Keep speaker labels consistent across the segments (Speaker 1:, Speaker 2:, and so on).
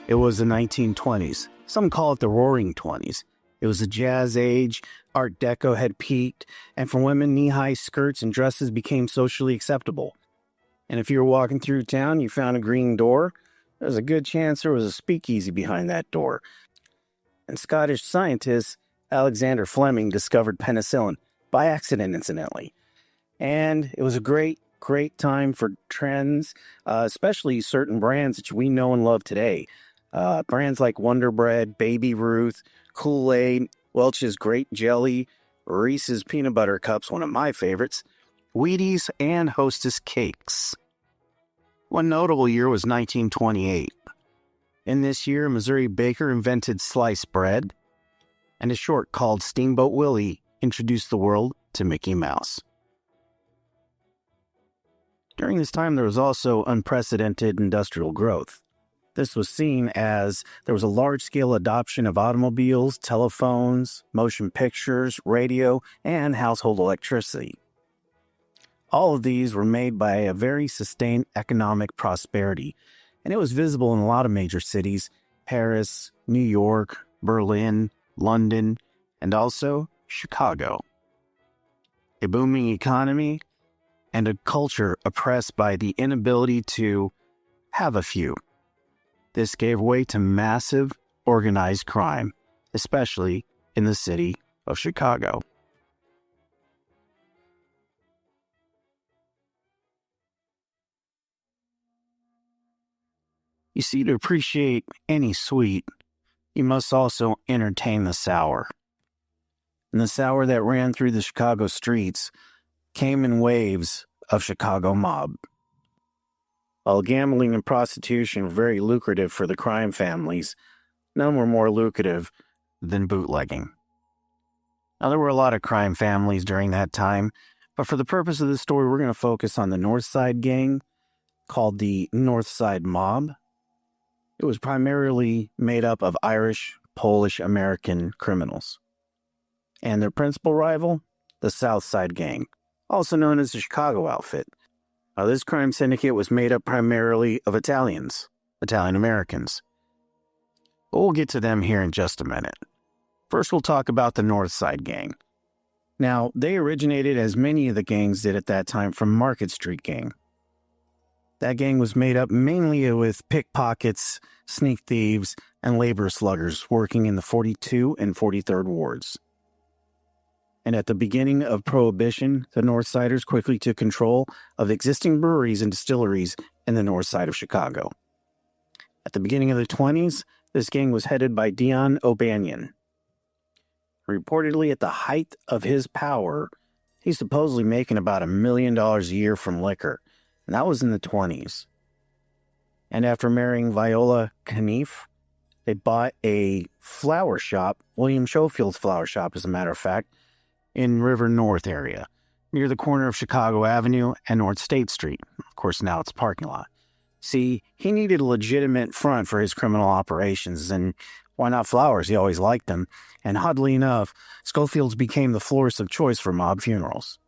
Speaker 1: It was the 1920s. Some call it the Roaring Twenties. It was the jazz age, Art Deco had peaked, and for women, knee-high skirts and dresses became socially acceptable. And if you were walking through town, you found a green door, there's a good chance there was a speakeasy behind that door. And Scottish scientist Alexander Fleming discovered penicillin, by accident incidentally. And it was a great time for trends, especially certain brands that we know and love today. Brands like Wonder Bread, Baby Ruth, Kool-Aid, Welch's Grape Jelly, Reese's Peanut Butter Cups, one of my favorites, Wheaties, and Hostess Cakes. One notable year was 1928. In this year, a Missouri baker invented sliced bread, and a short called Steamboat Willie introduced the world to Mickey Mouse. During this time, there was also unprecedented industrial growth. This was seen as there was a large-scale adoption of automobiles, telephones, motion pictures, radio, and household electricity. All of these were made by a very sustained economic prosperity, and it was visible in a lot of major cities: Paris, New York, Berlin, London, and also Chicago. A booming economy and a culture oppressed by the inability to have a few. This gave way to massive organized crime, especially in the city of Chicago. You see, to appreciate any sweet, you must also entertain the sour. And the sour that ran through the Chicago streets came in waves of Chicago mob. While gambling and prostitution were very lucrative for the crime families, none were more lucrative than bootlegging. Now, there were a lot of crime families during that time, but for the purpose of this story, we're going to focus on the North Side Gang, called the North Side Mob. It was primarily made up of Irish, Polish, American criminals. And their principal rival, the South Side Gang, also known as the Chicago Outfit. This crime syndicate was made up primarily of Italian Americans. But we'll get to them here in just a minute. First, we'll talk about the North Side Gang. Now, they originated, as many of the gangs did at that time, from Market Street Gang. That gang was made up mainly with pickpockets, sneak thieves, and labor sluggers working in the 42 and 43rd wards. And at the beginning of Prohibition, the Northsiders quickly took control of existing breweries and distilleries in the north side of Chicago. At the beginning of the 20s, this gang was headed by Dion O'Banion. Reportedly, at the height of his power, he's supposedly making about $1 million a year from liquor, and that was in the 20s. And after marrying Viola Knief, they bought a flower shop, William Schofield's flower shop, as a matter of fact, in River North area, near the corner of Chicago Avenue and North State Street. Of course, now it's a parking lot. See, he needed a legitimate front for his criminal operations, and why not flowers? He always liked them. And oddly enough, Schofield's became the florist of choice for mob funerals.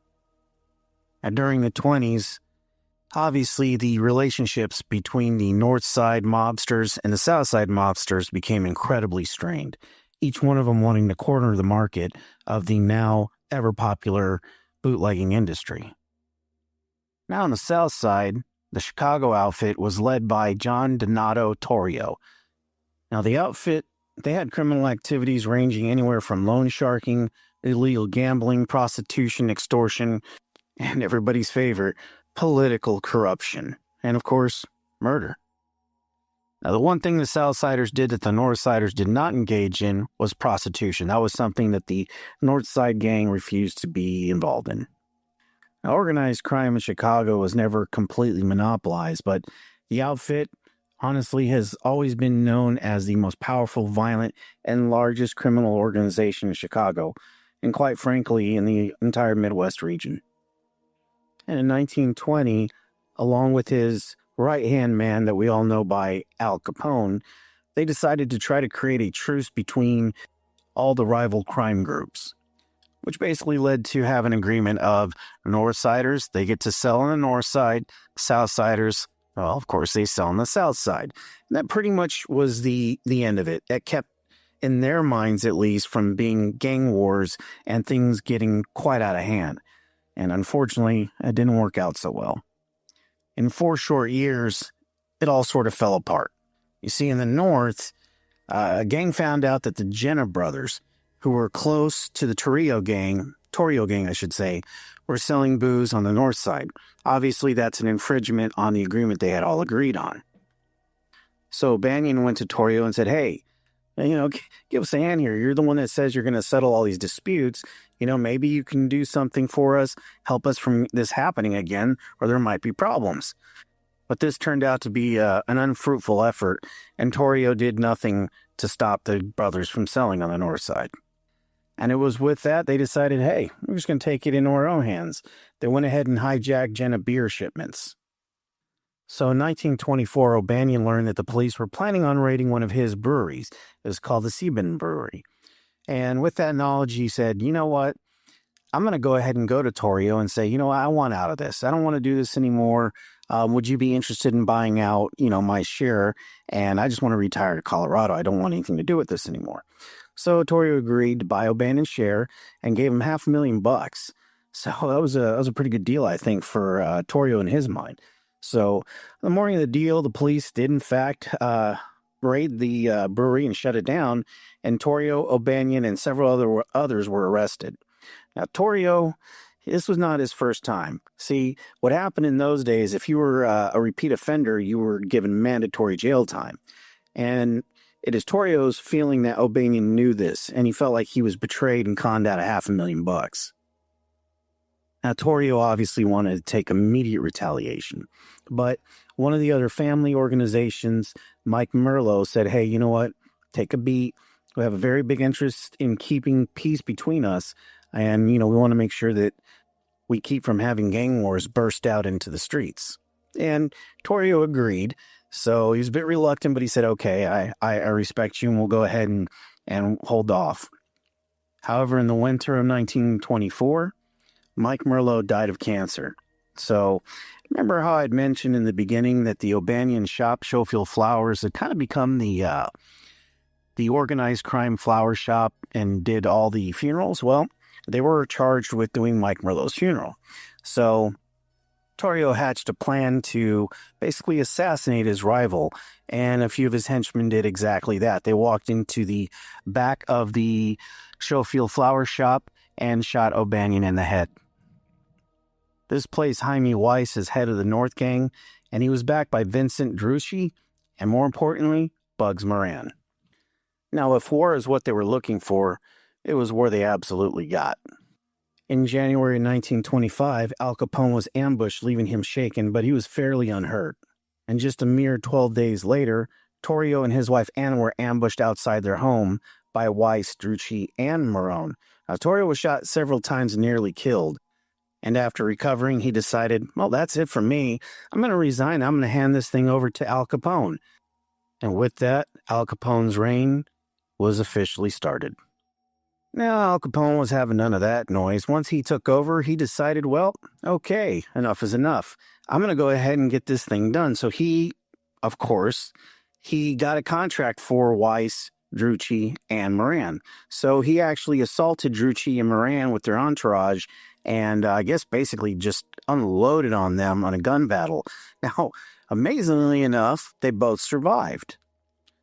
Speaker 1: And during the 20s, obviously the relationships between the North Side mobsters and the South Side mobsters became incredibly strained, each one of them wanting to corner the market of the now ever-popular bootlegging industry. Now on the South Side, the Chicago outfit was led by John Donato Torrio. Now the outfit, they had criminal activities ranging anywhere from loan sharking, illegal gambling, prostitution, extortion, and everybody's favorite, political corruption, and of course, murder. Now, the one thing the Southsiders did that the Northsiders did not engage in was prostitution. That was something that the Northside Gang refused to be involved in. Now, organized crime in Chicago was never completely monopolized, but the outfit, honestly, has always been known as the most powerful, violent, and largest criminal organization in Chicago, and quite frankly, in the entire Midwest region. And in 1920, along with his right-hand man that we all know by Al Capone, they decided to try to create a truce between all the rival crime groups, which basically led to have an agreement of Northsiders, they get to sell on the north side, Southsiders, Well, of course, they sell on the south side. And that pretty much was the end of it. That kept, in their minds at least, from being gang wars and things getting quite out of hand. And unfortunately, it didn't work out so well. In 4 short years, it all sort of fell apart. You see, in the north, a gang found out that the Jenna brothers, who were close to the Torrio gang, I should say, were selling booze on the north side. Obviously, that's an infringement on the agreement they had all agreed on. So Banyan went to Torrio and said, hey, give us a hand here. You're the one that says you're going to settle all these disputes. Maybe you can do something for us, help us from this happening again, or there might be problems. But this turned out to be an unfruitful effort, and Torrio did nothing to stop the brothers from selling on the north side. And it was with that they decided, hey, we're just going to take it into our own hands. They went ahead and hijacked Jenna beer shipments. So in 1924, O'Banion learned that the police were planning on raiding one of his breweries. It was called the Seaben Brewery. And with that knowledge, he said, you know what? I'm going to go ahead and go to Torrio and say, I want out of this. I don't want to do this anymore. Would you be interested in buying out, my share? And I just want to retire to Colorado. I don't want anything to do with this anymore. So Torrio agreed to buy O'Banion's share and gave him $500,000. So that was a pretty good deal, I think, for Torrio in his mind. So the morning of the deal, the police did, in fact, raid the brewery and shut it down. And Torrio, O'Banion, and several others were arrested. Now, Torrio, this was not his first time. See, what happened in those days, if you were a repeat offender, you were given mandatory jail time. And it is Torrio's feeling that O'Banion knew this, and he felt like he was betrayed and conned out of $500,000. Now, Torrio obviously wanted to take immediate retaliation, but one of the other family organizations, Mike Merlo, said, hey, you know what? Take a beat. We have a very big interest in keeping peace between us, and, we want to make sure that we keep from having gang wars burst out into the streets. And Torrio agreed. So he was a bit reluctant, but he said, okay, I respect you, and we'll go ahead and hold off. However, in the winter of 1924, Mike Merlo died of cancer. So remember how I'd mentioned in the beginning that the O'Banion shop, Schofield Flowers, had kind of become the organized crime flower shop and did all the funerals? Well, they were charged with doing Mike Merlo's funeral. So Torrio hatched a plan to basically assassinate his rival, and a few of his henchmen did exactly that. They walked into the back of the Schofield Flower Shop and shot O'Banion in the head. This placed Jaime Weiss as head of the North Gang, and he was backed by Vincent Drucci and, more importantly, Bugs Moran. Now, if war is what they were looking for, it was where they absolutely got. In January 1925, Al Capone was ambushed, leaving him shaken, but he was fairly unhurt. And just a mere 12 days later, Torrio and his wife Anna were ambushed outside their home by Weiss, Drucci, and Marone. Now, Torrio was shot several times and nearly killed. And after recovering, he decided, well, that's it for me. I'm going to resign. I'm going to hand this thing over to Al Capone. And with that, Al Capone's reign was officially started. Now, Al Capone was having none of that noise. Once he took over, he decided, well, okay, enough is enough. I'm going to go ahead and get this thing done. So he got a contract for Weiss, Drucci, and Moran. So he actually assaulted Drucci and Moran with their entourage and I guess basically just unloaded on them on a gun battle. Now, amazingly enough, they both survived.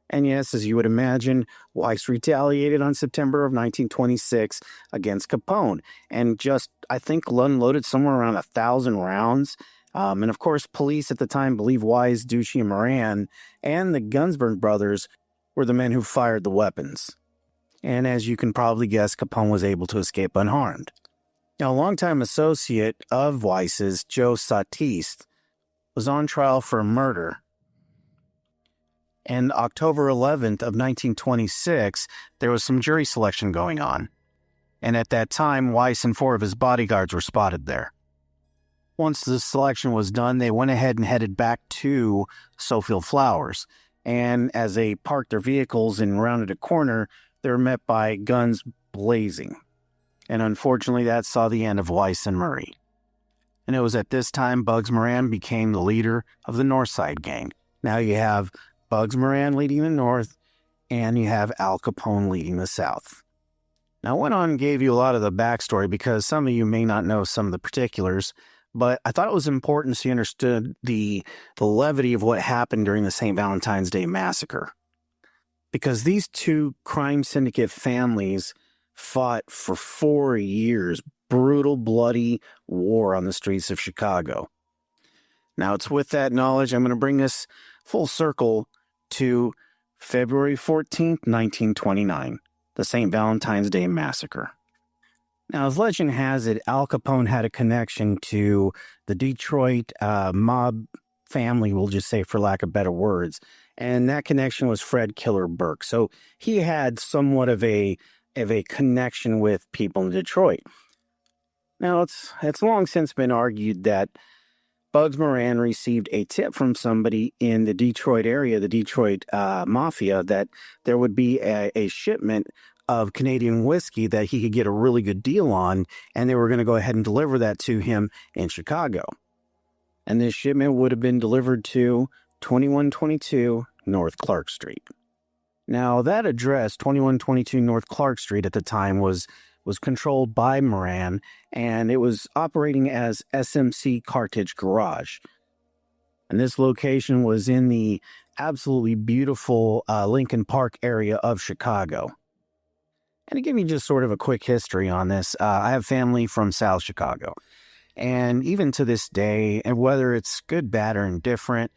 Speaker 1: And yes, as you would imagine, Weiss retaliated on September of 1926 against Capone and just, I think, unloaded somewhere around 1,000 rounds. And of course, police at the time believe Weiss, Drucci, and Moran and the Gunsburn brothers were the men who fired the weapons. And as you can probably guess, Capone was able to escape unharmed. Now, a longtime associate of Weiss's, Joe Satiste, was on trial for murder. And October 11th of 1926, there was some jury selection going on. And at that time, Weiss and 4 of his bodyguards were spotted there. Once the selection was done, they went ahead and headed back to Schofield Flowers. And as they parked their vehicles and rounded a corner, they were met by guns blazing. And unfortunately, that saw the end of Weiss and Murray. And it was at this time Bugs Moran became the leader of the North Side Gang. Now you have Bugs Moran leading the North, and you have Al Capone leading the South. Now, I went on and gave you a lot of the backstory because some of you may not know some of the particulars, but I thought it was important so you understood the levity of what happened during the St. Valentine's Day Massacre. Because these two crime syndicate families fought for 4 years, brutal, bloody war on the streets of Chicago. Now, it's with that knowledge, I'm going to bring this full circle to February 14th, 1929, the St. Valentine's Day Massacre. Now, as legend has it, Al Capone had a connection to the Detroit mob family, we'll just say for lack of better words, and that connection was Fred Killer Burke. So he had somewhat of a connection with people in Detroit. Now, it's long since been argued that Bugs Moran received a tip from somebody in the Detroit area, the Detroit Mafia, that there would be a shipment of Canadian whiskey that he could get a really good deal on, and they were going to go ahead and deliver that to him in Chicago. And this shipment would have been delivered to 2122 North Clark Street. Now, that address, 2122 North Clark Street at the time, was controlled by Moran, and it was operating as SMC Cartage Garage. And this location was in the absolutely beautiful Lincoln Park area of Chicago. And to give you just sort of a quick history on this, I have family from South Chicago. And even to this day, and whether it's good, bad, or indifferent,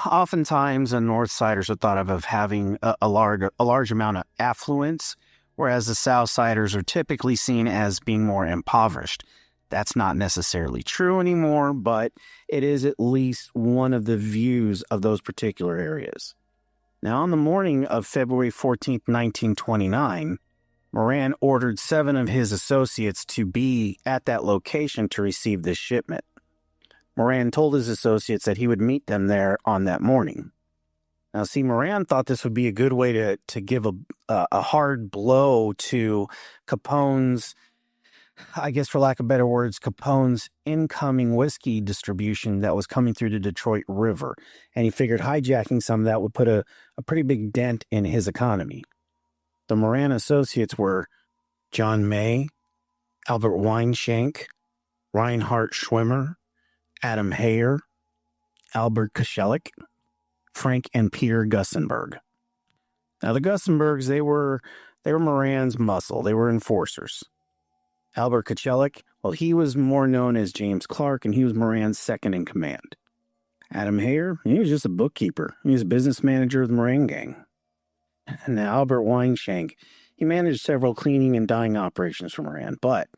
Speaker 1: oftentimes the North Siders are thought of having a large amount of affluence, whereas the South Siders are typically seen as being more impoverished. That's not necessarily true anymore, but it is at least one of the views of those particular areas. Now, on the morning of February 14th, 1929, Moran ordered 7 of his associates to be at that location to receive this shipment. Moran told his associates that he would meet them there on that morning. Now, see, Moran thought this would be a good way to give a hard blow to Capone's, I guess for lack of better words, Capone's incoming whiskey distribution that was coming through the Detroit River. And he figured hijacking some of that would put a pretty big dent in his economy. The Moran associates were John May, Albert Weinshank, Reinhard Schwimmer, Adam Hayer, Albert Koshelik, Frank and Peter Gussenberg. Now, the Gussenbergs, they were Moran's muscle. They were enforcers. Albert Koshelik, well, he was more known as James Clark, and he was Moran's second in command. Adam Hayer, he was just a bookkeeper. He was a business manager of the Moran gang. And now Albert Weinshank, he managed several cleaning and dyeing operations for Moran, but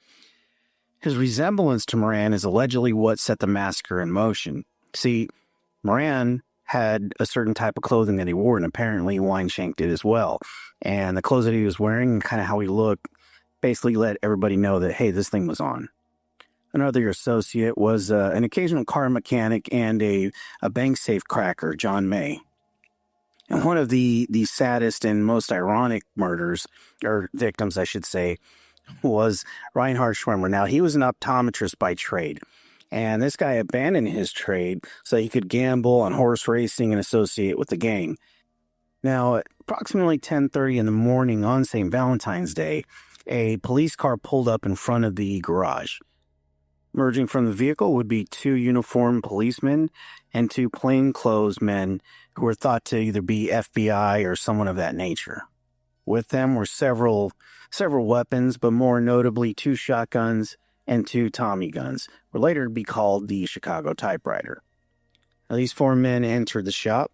Speaker 1: his resemblance to Moran is allegedly what set the massacre in motion. See, Moran had a certain type of clothing that he wore, and apparently Weinshank did as well. And the clothes that he was wearing and kind of how he looked basically let everybody know that, hey, this thing was on. Another associate was an occasional car mechanic and a bank safe cracker, John May. And one of the saddest and most ironic murders, or victims, I should say, was Reinhard Schwimmer. Now, he was an optometrist by trade, and this guy abandoned his trade so he could gamble on horse racing and associate with the gang. Now, at approximately 10:30 in the morning on St. Valentine's Day, a police car pulled up in front of the garage. Emerging from the vehicle would be 2 uniformed policemen and 2 plainclothes men who were thought to either be FBI or someone of that nature. With them were several weapons, but more notably 2 shotguns and 2 Tommy guns, were later to be called the Chicago typewriter. Now, these 4 men entered the shop,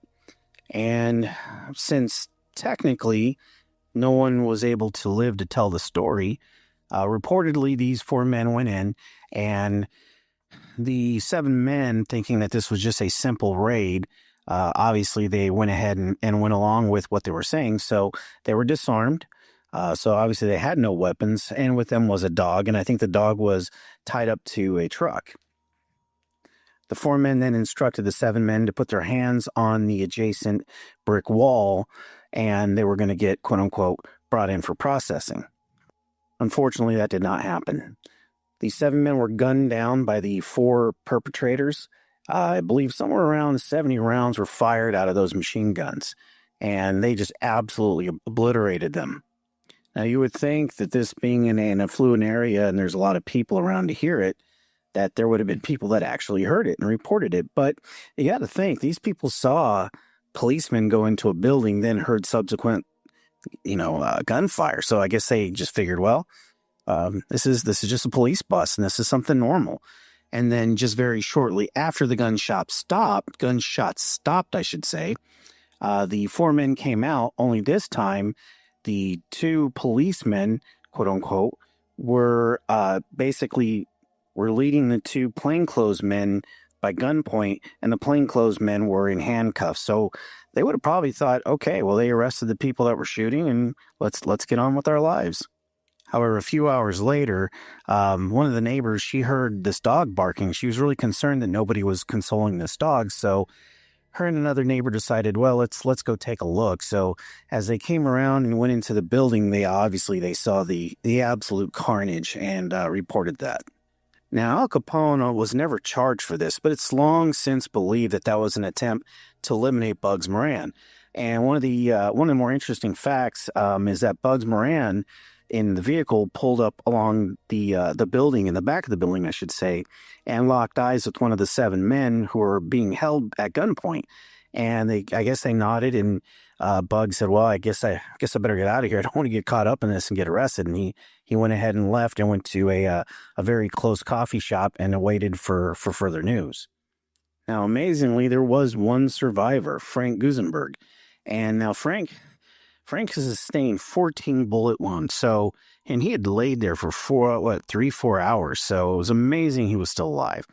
Speaker 1: and since technically no one was able to live to tell the story, reportedly these 4 men went in, and the 7 men, thinking that this was just a simple raid, obviously they went ahead and went along with what they were saying, so they were disarmed. So obviously they had no weapons, and with them was a dog, and I think the dog was tied up to a truck. The 4 men then instructed the 7 men to put their hands on the adjacent brick wall, and they were going to get, quote-unquote, brought in for processing. Unfortunately, that did not happen. The 7 men were gunned down by the 4 perpetrators. I believe somewhere around 70 rounds were fired out of those machine guns, and they just absolutely obliterated them. Now, you would think that this being in an affluent area and there's a lot of people around to hear it, that there would have been people that actually heard it and reported it. But you got to think, these people saw policemen go into a building, then heard subsequent, gunfire. So I guess they just figured, well, this is just a police bus, and this is something normal. And then just very shortly after the gunshots stopped, I should say, the 4 men came out. Only this time, the 2 policemen, quote unquote, were leading the 2 plainclothes men by gunpoint, and the plainclothes men were in handcuffs. So they would have probably thought, okay, well, they arrested the people that were shooting, and let's get on with our lives. However, a few hours later, one of the neighbors, she heard this dog barking. She was really concerned that nobody was consoling this dog. So her and another neighbor decided, well, let's go take a look. So as they came around and went into the building, they saw the absolute carnage and reported that. Now, Al Capone was never charged for this, but it's long since believed that was an attempt to eliminate Bugs Moran. And one of the more interesting facts is that Bugs Moran in the vehicle pulled up along the building, in the back of the building, I should say, and locked eyes with one of the 7 men who were being held at gunpoint. And I guess they nodded, and Bugs said, well, I guess I better get out of here. I don't want to get caught up in this and get arrested. And he went ahead and left and went to a very close coffee shop and awaited for further news. Now, amazingly, there was one survivor, Frank Gusenberg. And now Frank has sustained 14 bullet wounds. So, and he had laid there for 3-4 hours. So it was amazing he was still alive.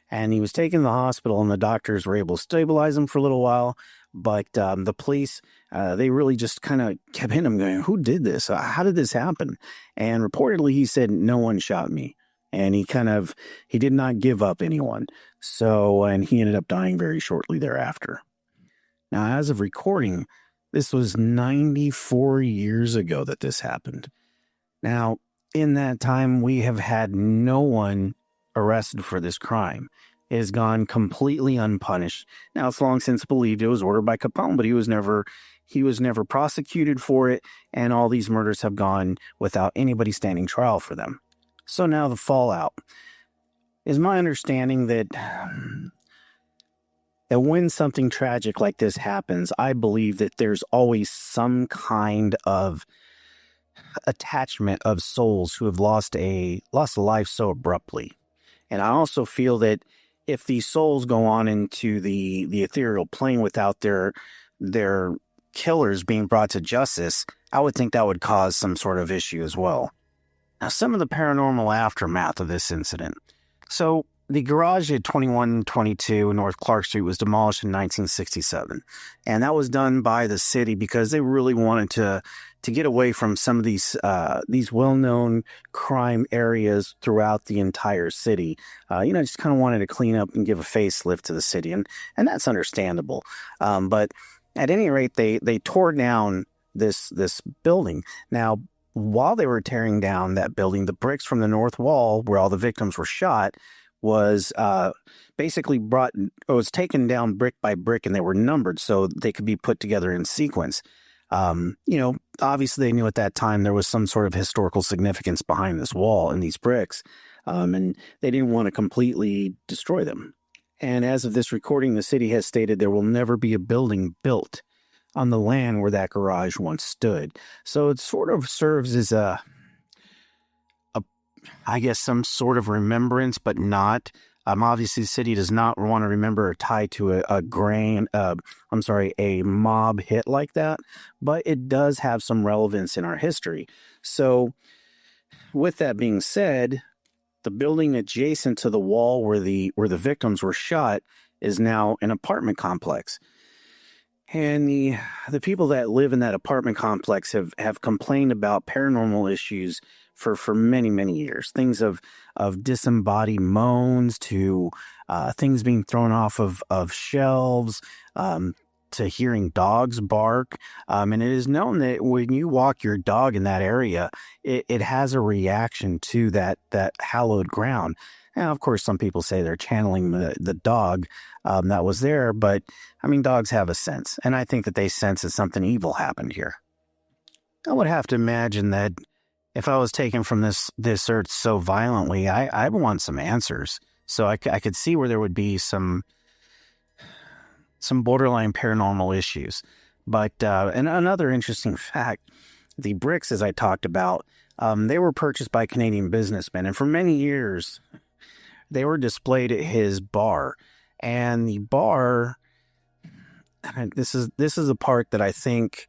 Speaker 1: And he was taken to the hospital, and the doctors were able to stabilize him for a little while. But the police, they really just kind of kept hitting him, going, who did this? How did this happen? And reportedly, he said, no one shot me. And he did not give up anyone. So, and he ended up dying very shortly thereafter. Now, as of recording, this was 94 years ago that this happened. Now, in that time, we have had no one arrested for this crime. It has gone completely unpunished. Now, it's long since believed it was ordered by Capone, but he was never prosecuted for it, and all these murders have gone without anybody standing trial for them. So now the fallout. Is my understanding that when something tragic like this happens, I believe that there's always some kind of attachment of souls who have lost a life so abruptly. And I also feel that if these souls go on into the ethereal plane without their killers being brought to justice, I would think that would cause some sort of issue as well. Now, some of the paranormal aftermath of this incident. So, the garage at 2122 North Clark Street was demolished in 1967. And that was done by the city because they really wanted to get away from some of these well-known crime areas throughout the entire city. Just kind of wanted to clean up and give a facelift to the city. And that's understandable. But at any rate, they tore down this building. Now, while they were tearing down that building, the bricks from the north wall where all the victims were shot was basically taken down brick by brick, and they were numbered so they could be put together in sequence. Obviously they knew at that time there was some sort of historical significance behind this wall and these bricks, and they didn't want to completely destroy them. And as of this recording, the city has stated there will never be a building built on the land where that garage once stood. So it sort of serves as I guess some sort of remembrance, but not. Obviously, the city does not want to remember or tie to a mob hit like that, but it does have some relevance in our history. So, with that being said, the building adjacent to the wall where the victims were shot is now an apartment complex. And the people that live in that apartment complex have complained about paranormal issues for many, many years. Things of disembodied moans to things being thrown off of shelves, to hearing dogs bark. And it is known that when you walk your dog in that area, it has a reaction to that hallowed ground. Now, of course, some people say they're channeling the dog that was there, but I mean, dogs have a sense, and I think that they sense that something evil happened here. I would have to imagine that if I was taken from this earth so violently, I want some answers. So I could see where there would be some borderline paranormal issues. But and another interesting fact, the bricks, as I talked about, they were purchased by Canadian businessmen, and for many years, they were displayed at his bar. And the bar, this is the part that I think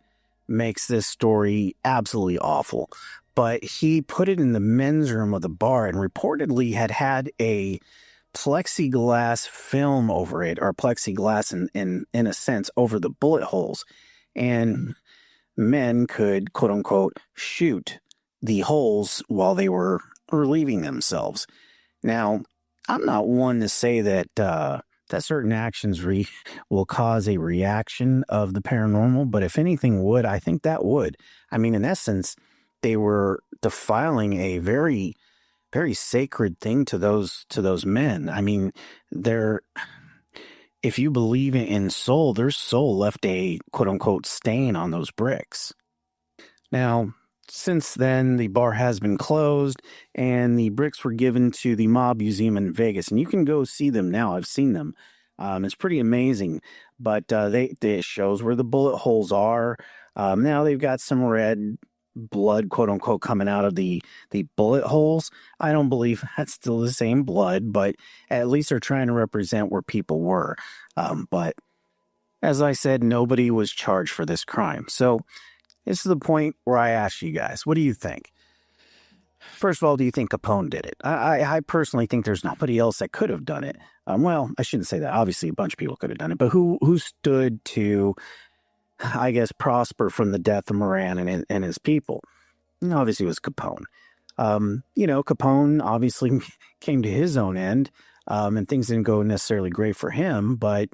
Speaker 1: makes this story absolutely awful. But he put it in the men's room of the bar and reportedly had a plexiglass film over it, or plexiglass in a sense over the bullet holes. And men could, quote unquote, shoot the holes while they were relieving themselves. Now, I'm not one to say that certain actions will cause a reaction of the paranormal, but if anything would, I think that would. I mean, in essence, they were defiling a very, very sacred thing to those men. I mean, if you believe in soul, their soul left a quote unquote stain on those bricks. Now, since then, the bar has been closed and the bricks were given to the Mob Museum in Vegas, and you can go see them now. I've seen them. It's pretty amazing, but it shows where the bullet holes are. Now they've got some red blood, quote unquote, coming out of the bullet holes. I don't believe that's still the same blood, but at least they're trying to represent where people were. But as I said, nobody was charged for this crime. So this is the point where I ask you guys, what do you think? First of all, do you think Capone did it? I personally think there's nobody else that could have done it. Well, I shouldn't say that. Obviously, a bunch of people could have done it, but who stood to, I guess, prosper from the death of Moran and his people? Obviously, it was Capone. Capone obviously came to his own end, and things didn't go necessarily great for him, but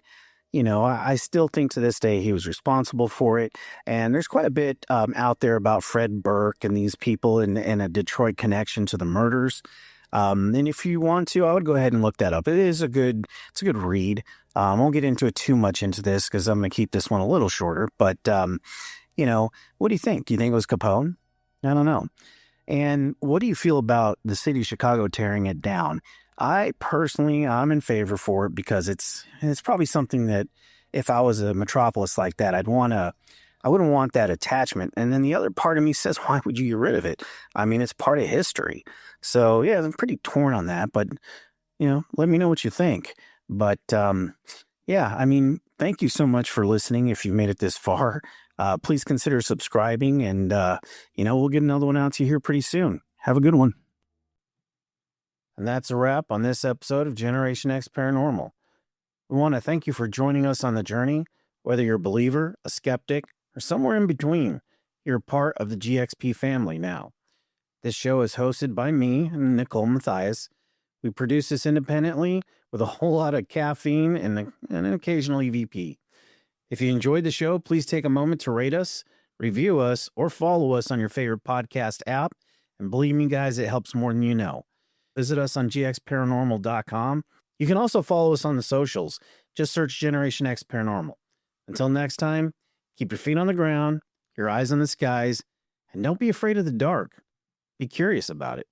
Speaker 1: I still think to this day he was responsible for it. And there's quite a bit out there about Fred Burke and these people and a Detroit connection to the murders. And if you want to, I would go ahead and look that up. It's a good read. I won't get into it too much into this because I'm going to keep this one a little shorter. But, what do you think? Do you think it was Capone? I don't know. And what do you feel about the city of Chicago tearing it down? I personally, I'm in favor for it because it's probably something that if I was a metropolis like that, I wouldn't want that attachment. And then the other part of me says, why would you get rid of it? I mean, it's part of history. So yeah, I'm pretty torn on that, but let me know what you think. But yeah, I mean, thank you so much for listening. If you've made it this far, please consider subscribing, and we'll get another one out to you here pretty soon. Have a good one. And that's a wrap on this episode of Generation X Paranormal. We want to thank you for joining us on the journey. Whether you're a believer, a skeptic, or somewhere in between, you're part of the GXP family now. This show is hosted by me and Nicole Matthias. We produce this independently with a whole lot of caffeine and an occasional EVP. If you enjoyed the show, please take a moment to rate us, review us, or follow us on your favorite podcast app. And believe me, guys, it helps more than you know. Visit us on gxparanormal.com. You can also follow us on the socials. Just search Generation X Paranormal. Until next time, keep your feet on the ground, your eyes on the skies, and don't be afraid of the dark. Be curious about it.